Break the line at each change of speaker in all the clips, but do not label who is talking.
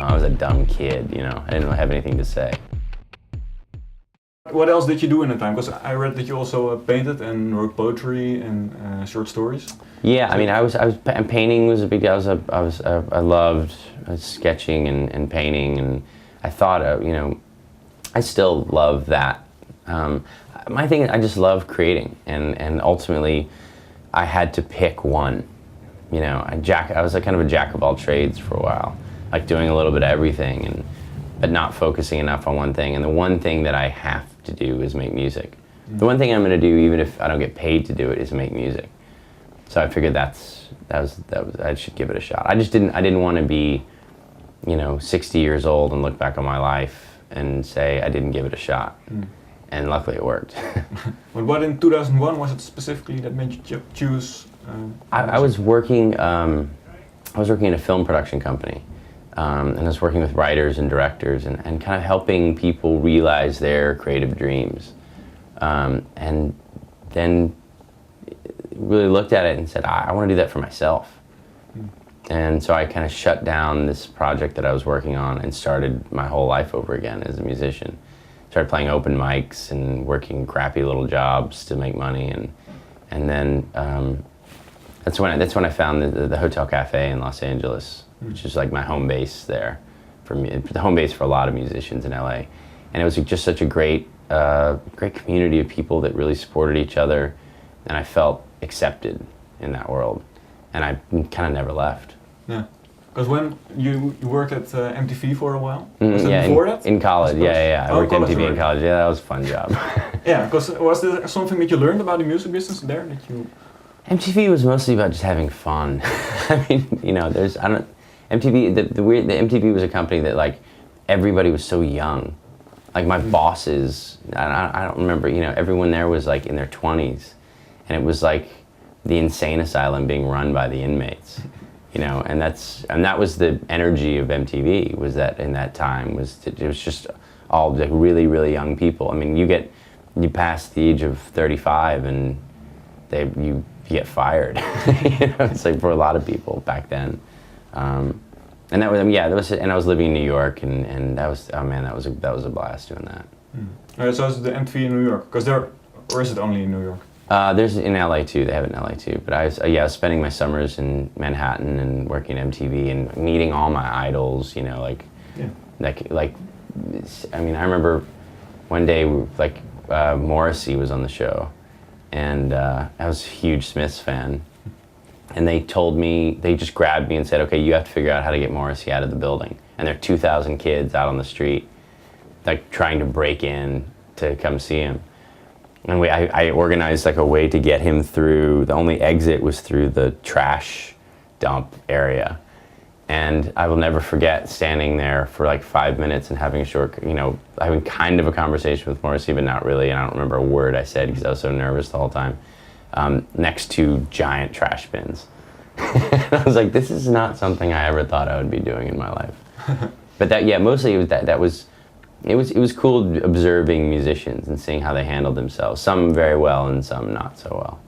I was a dumb kid, you know. I didn't have anything to say.
What else did you do in the time? Because I read that you also painted and wrote poetry and short stories.
Yeah, I mean, painting was a big deal. I loved sketching and painting, and I thought, you know, I still love that. My thing is, I just love creating, and ultimately, I had to pick one. You know, I was kind of a jack of all trades for a while, like doing a little bit of everything, but not focusing enough on one thing. And the one thing that I have to do is make music. The one thing I'm going to do, even if I don't get paid to do it, is make music. So I figured that was I should give it a shot. I didn't want to be, you know, 60 years old and look back on my life and say I didn't give it a shot. And luckily it worked.
But what in 2001 was it specifically that made you choose?
I was working in a film production company, and I was working with writers and directors and kind of helping people realize their creative dreams. And then really looked at it and said, I want to do that for myself. And so I kind of shut down this project that I was working on and started my whole life over again as a musician. Started playing open mics and working crappy little jobs to make money, and then that's when I found the Hotel Cafe in Los Angeles, which is like my home base there, for me, the home base for a lot of musicians in LA. And it was just such a great community of people that really supported each other, and I felt accepted in that world, and I kind of never left.
Yeah, because when you worked at MTV for a while, was that before that?
In college, yeah. I worked at MTV in college. Yeah, that was a fun job.
Yeah, because was there something that you learned about the music business there that you?
MTV was mostly about just having fun. I mean, you know, MTV. The MTV was a company that, like, everybody was so young. Like my bosses, I don't remember. You know, everyone there was like in their 20s, and it was like the insane asylum being run by the inmates. You know, and that was the energy of MTV. Was that in that time it was just all like really, really young people. I mean, you pass the age of 35 and you get fired. You know, it's like for a lot of people back then. And that was and I was living in New York, and that was, oh man, that was a blast doing that.
Alright, so it's the MTV in New York, or is it only in New York?
There's in LA too. They have it in LA too. But I was spending my summers in Manhattan and working at MTV and meeting all my idols. You know, like I mean, I remember one day Morrissey was on the show, and I was a huge Smiths fan. And they just grabbed me and said, okay, you have to figure out how to get Morrissey out of the building. And there are 2,000 kids out on the street, like trying to break in to come see him. And I organized like a way to get him through. The only exit was through the trash dump area. And I will never forget standing there for like 5 minutes and having having kind of a conversation with Morrissey, but not really. And I don't remember a word I said because I was so nervous the whole time. Next to giant trash bins. I was like, this is not something I ever thought I would be doing in my life. But mostly it was cool observing musicians and seeing how they handled themselves. Some very well and some not so well.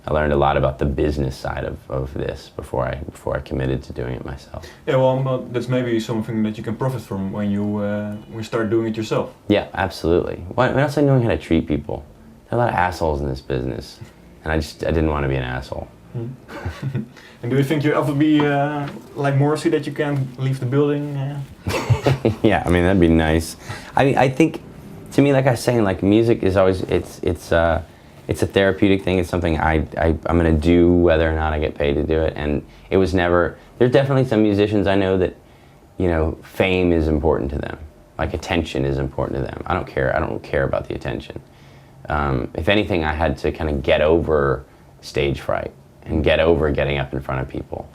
I learned a lot about the business side of this before I committed to doing it myself.
Yeah, well, that's maybe something that you can profit from when you start doing it yourself.
Yeah, absolutely. And also knowing how to treat people. There are a lot of assholes in this business. And I didn't want to be an asshole.
And do you think you'll ever be like Morrissey, that you can leave the building?
Yeah, I mean, that'd be nice. I think, to me, like I was saying, like music is always, it's a therapeutic thing. It's something I'm going to do whether or not I get paid to do it. And it was never, there's definitely some musicians I know that, you know, fame is important to them. Like attention is important to them. I don't care about the attention. If anything, I had to kind of get over stage fright and get over getting up in front of people.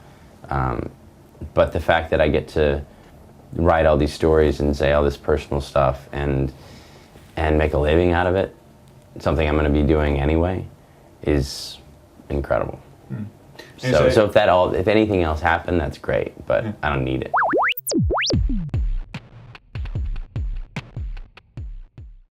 But the fact that I get to write all these stories and say all this personal stuff and make a living out of it, something I'm going to be doing anyway, is incredible. So if anything else happened, that's great, but I don't need it.